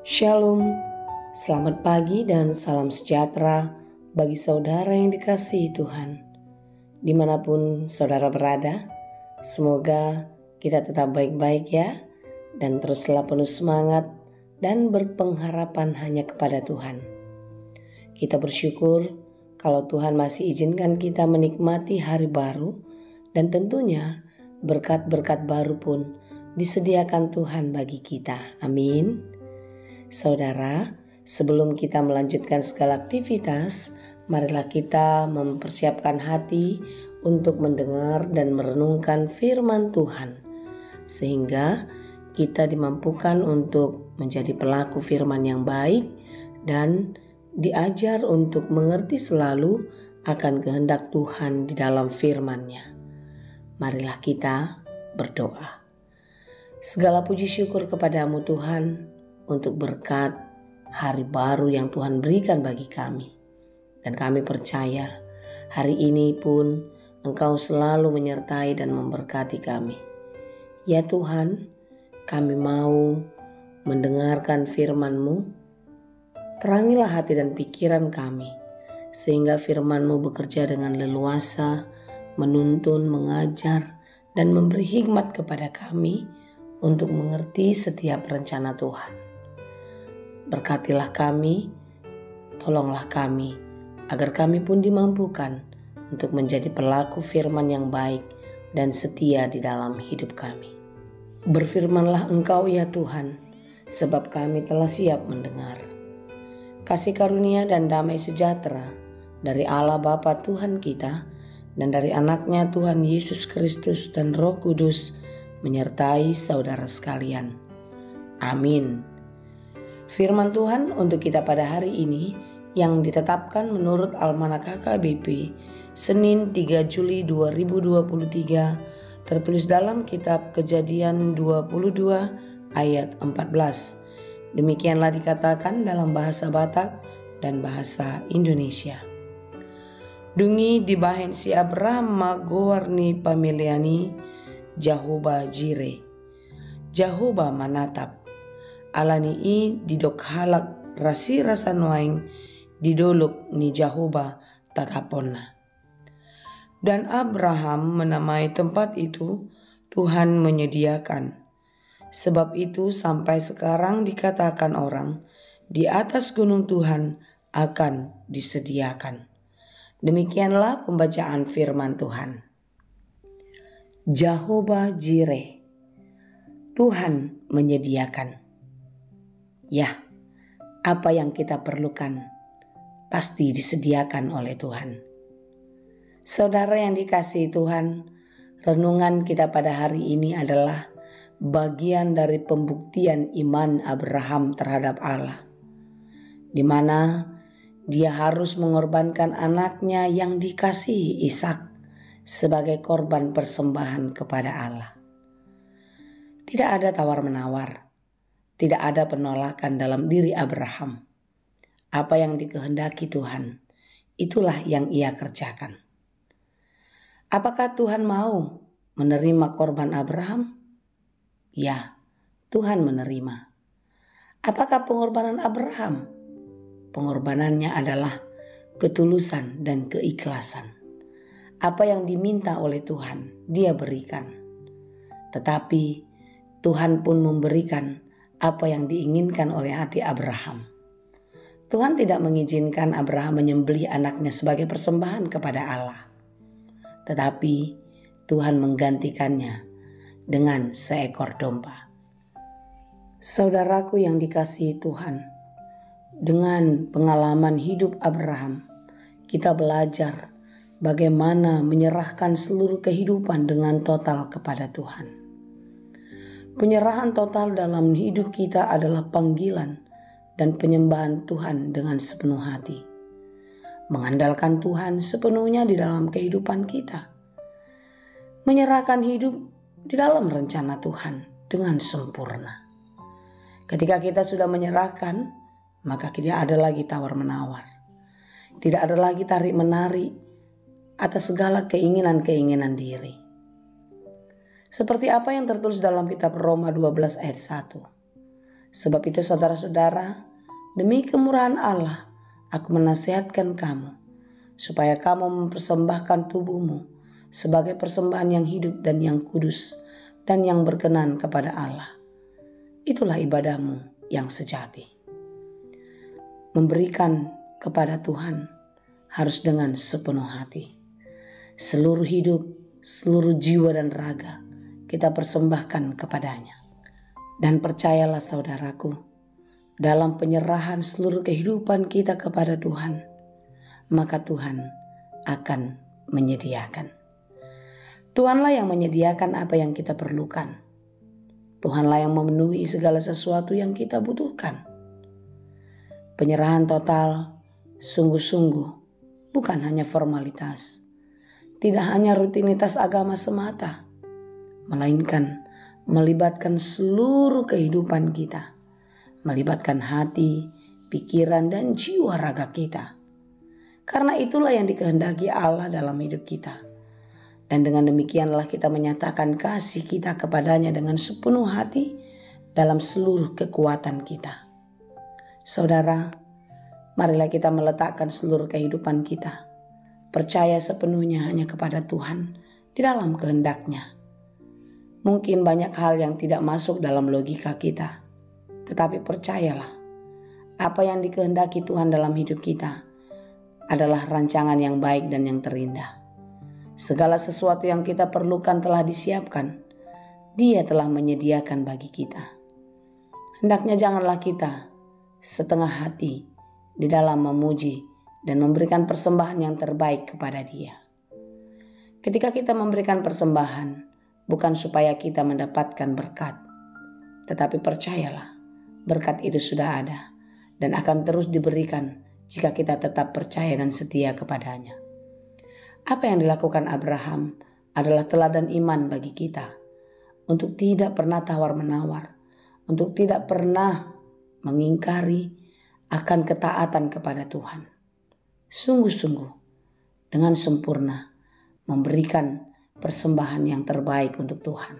Shalom, selamat pagi dan salam sejahtera bagi saudara yang dikasihi Tuhan. Dimanapun saudara berada, semoga kita tetap baik-baik ya, dan teruslah penuh semangat dan berpengharapan hanya kepada Tuhan. Kita bersyukur kalau Tuhan masih izinkan kita menikmati hari baru, dan tentunya berkat-berkat baru pun disediakan Tuhan bagi kita. Amin. Saudara, sebelum kita melanjutkan segala aktivitas, marilah kita mempersiapkan hati untuk mendengar dan merenungkan firman Tuhan, sehingga kita dimampukan untuk menjadi pelaku firman yang baik dan diajar untuk mengerti selalu akan kehendak Tuhan di dalam firman-Nya. Marilah kita berdoa. Segala puji syukur kepadamu Tuhan, untuk berkat hari baru yang Tuhan berikan bagi kami. Dan kami percaya hari ini pun Engkau selalu menyertai dan memberkati kami. Ya Tuhan, kami mau mendengarkan firman-Mu. Terangilah hati dan pikiran kami, sehingga firman-Mu bekerja dengan leluasa, menuntun, mengajar, dan memberi hikmat kepada kami untuk mengerti setiap rencana Tuhan. Berkatilah kami, tolonglah kami, agar kami pun dimampukan untuk menjadi pelaku firman yang baik dan setia di dalam hidup kami. Berfirmanlah Engkau ya Tuhan, sebab kami telah siap mendengar. Kasih karunia dan damai sejahtera dari Allah Bapa Tuhan kita dan dari anaknya Tuhan Yesus Kristus dan Roh Kudus menyertai saudara sekalian. Amin. Firman Tuhan untuk kita pada hari ini yang ditetapkan menurut Almanak KKBP Senin 3 Juli 2023 tertulis dalam kitab Kejadian 22 ayat 14. Demikianlah dikatakan dalam bahasa Batak dan bahasa Indonesia. Dungi dibahen si Abraham magowarni pamiliani Jahoba Jire. Jahoba manatap. Alani i didok halak rasi rasa noaing didoluk ni Jahoba tataponna. Dan Abraham menamai tempat itu Tuhan menyediakan. Sebab itu sampai sekarang dikatakan orang, di atas gunung Tuhan akan disediakan. Demikianlah pembacaan firman Tuhan. Jahoba Jire, Tuhan menyediakan. Ya, apa yang kita perlukan pasti disediakan oleh Tuhan. Saudara yang dikasihi Tuhan, renungan kita pada hari ini adalah bagian dari pembuktian iman Abraham terhadap Allah, di mana dia harus mengorbankan anaknya yang dikasihi Ishak sebagai korban persembahan kepada Allah. Tidak ada tawar-menawar. Tidak ada penolakan dalam diri Abraham. Apa yang dikehendaki Tuhan, itulah yang ia kerjakan. Apakah Tuhan mau menerima korban Abraham? Ya, Tuhan menerima. Apakah pengorbanan Abraham? Pengorbanannya adalah ketulusan dan keikhlasan. Apa yang diminta oleh Tuhan, dia berikan. Tetapi Tuhan pun memberikan apa yang diinginkan oleh hati Abraham. Tuhan tidak mengizinkan Abraham menyembelih anaknya sebagai persembahan kepada Allah. Tetapi Tuhan menggantikannya dengan seekor domba. Saudaraku yang dikasihi Tuhan, dengan pengalaman hidup Abraham, kita belajar bagaimana menyerahkan seluruh kehidupan dengan total kepada Tuhan. Penyerahan total dalam hidup kita adalah panggilan dan penyembahan Tuhan dengan sepenuh hati. Mengandalkan Tuhan sepenuhnya di dalam kehidupan kita. Menyerahkan hidup di dalam rencana Tuhan dengan sempurna. Ketika kita sudah menyerahkan, maka tidak ada lagi tawar-menawar. Tidak ada lagi tarik-menarik atas segala keinginan-keinginan diri. Seperti apa yang tertulis dalam kitab Roma 12 ayat 1. Sebab itu saudara-saudara, demi kemurahan Allah, aku menasihatkan kamu, supaya kamu mempersembahkan tubuhmu sebagai persembahan yang hidup dan yang kudus dan yang berkenan kepada Allah. Itulah ibadahmu yang sejati. Memberikan kepada Tuhan harus dengan sepenuh hati. Seluruh hidup, seluruh jiwa dan raga kita persembahkan kepadanya. Dan percayalah saudaraku, dalam penyerahan seluruh kehidupan kita kepada Tuhan, maka Tuhan akan menyediakan. Tuhanlah yang menyediakan apa yang kita perlukan. Tuhanlah yang memenuhi segala sesuatu yang kita butuhkan. Penyerahan total, sungguh-sungguh, bukan hanya formalitas. Tidak hanya rutinitas agama semata, melainkan melibatkan seluruh kehidupan kita, melibatkan hati, pikiran, dan jiwa raga kita. Karena itulah yang dikehendaki Allah dalam hidup kita. Dan dengan demikianlah kita menyatakan kasih kita kepadanya dengan sepenuh hati dalam seluruh kekuatan kita. Saudara, marilah kita meletakkan seluruh kehidupan kita, percaya sepenuhnya hanya kepada Tuhan di dalam kehendak-Nya. Mungkin banyak hal yang tidak masuk dalam logika kita, tetapi percayalah, apa yang dikehendaki Tuhan dalam hidup kita adalah rancangan yang baik dan yang terindah. Segala sesuatu yang kita perlukan telah disiapkan. Dia telah menyediakan bagi kita. Hendaknya janganlah kita setengah hati di dalam memuji dan memberikan persembahan yang terbaik kepada Dia. Ketika kita memberikan persembahan, bukan supaya kita mendapatkan berkat, tetapi percayalah, berkat itu sudah ada dan akan terus diberikan jika kita tetap percaya dan setia kepadanya. Apa yang dilakukan Abraham adalah teladan iman bagi kita, untuk tidak pernah tawar-menawar, untuk tidak pernah mengingkari akan ketaatan kepada Tuhan. Sungguh-sungguh dengan sempurna memberikan persembahan yang terbaik untuk Tuhan.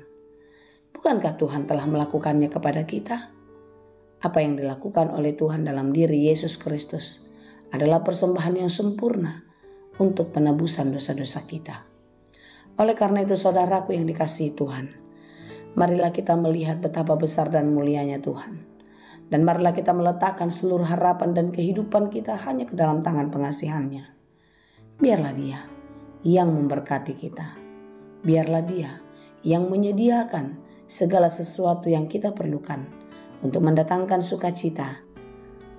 Bukankah Tuhan telah melakukannya kepada kita? Apa yang dilakukan oleh Tuhan dalam diri Yesus Kristus adalah persembahan yang sempurna untuk penebusan dosa-dosa kita. Oleh karena itu saudaraku yang dikasihi Tuhan, marilah kita melihat betapa besar dan mulianya Tuhan. Dan marilah kita meletakkan seluruh harapan dan kehidupan kita hanya ke dalam tangan pengasihan-Nya. Biarlah Dia yang memberkati kita. Biarlah Dia yang menyediakan segala sesuatu yang kita perlukan untuk mendatangkan sukacita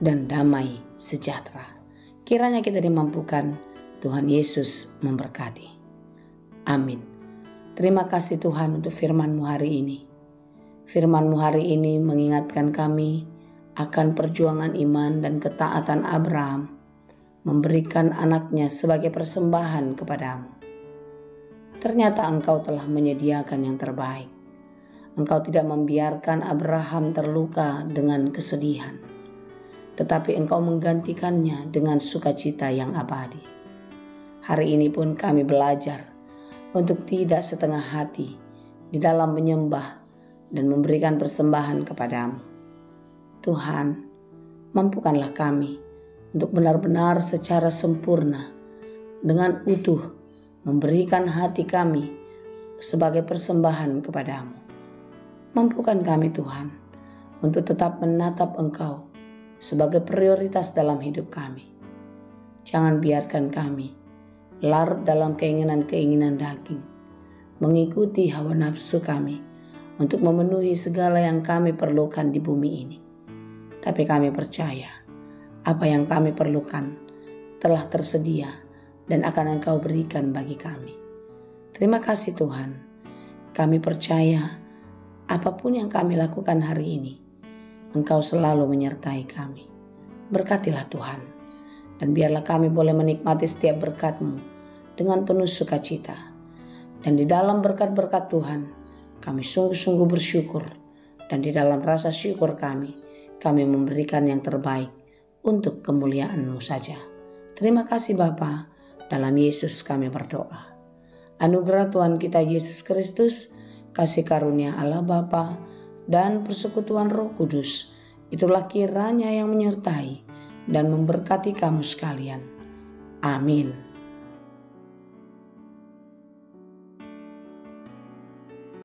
dan damai sejahtera. Kiranya kita dimampukan, Tuhan Yesus memberkati. Amin. Terima kasih Tuhan untuk firman-Mu hari ini. Firman-Mu hari ini mengingatkan kami akan perjuangan iman dan ketaatan Abraham memberikan anaknya sebagai persembahan kepadamu. Ternyata Engkau telah menyediakan yang terbaik. Engkau tidak membiarkan Abraham terluka dengan kesedihan, tetapi Engkau menggantikannya dengan sukacita yang abadi. Hari ini pun kami belajar untuk tidak setengah hati di dalam menyembah dan memberikan persembahan kepadamu. Tuhan, mampukanlah kami untuk benar-benar secara sempurna dengan utuh memberikan hati kami sebagai persembahan kepadamu. Mampukan kami Tuhan untuk tetap menatap Engkau sebagai prioritas dalam hidup kami. Jangan biarkan kami larut dalam keinginan-keinginan daging, mengikuti hawa nafsu kami untuk memenuhi segala yang kami perlukan di bumi ini. Tapi kami percaya apa yang kami perlukan telah tersedia dan akan Engkau berikan bagi kami. Terima kasih Tuhan. Kami percaya apapun yang kami lakukan hari ini, Engkau selalu menyertai kami. Berkatilah Tuhan, dan biarlah kami boleh menikmati setiap berkat-Mu dengan penuh sukacita. Dan di dalam berkat-berkat Tuhan, kami sungguh-sungguh bersyukur, dan di dalam rasa syukur kami memberikan yang terbaik untuk kemuliaan-Mu saja. Terima kasih Bapa. Dalam Yesus kami berdoa. Anugerah Tuhan kita Yesus Kristus, kasih karunia Allah Bapa, dan persekutuan Roh Kudus itulah kiranya yang menyertai dan memberkati kamu sekalian. Amin.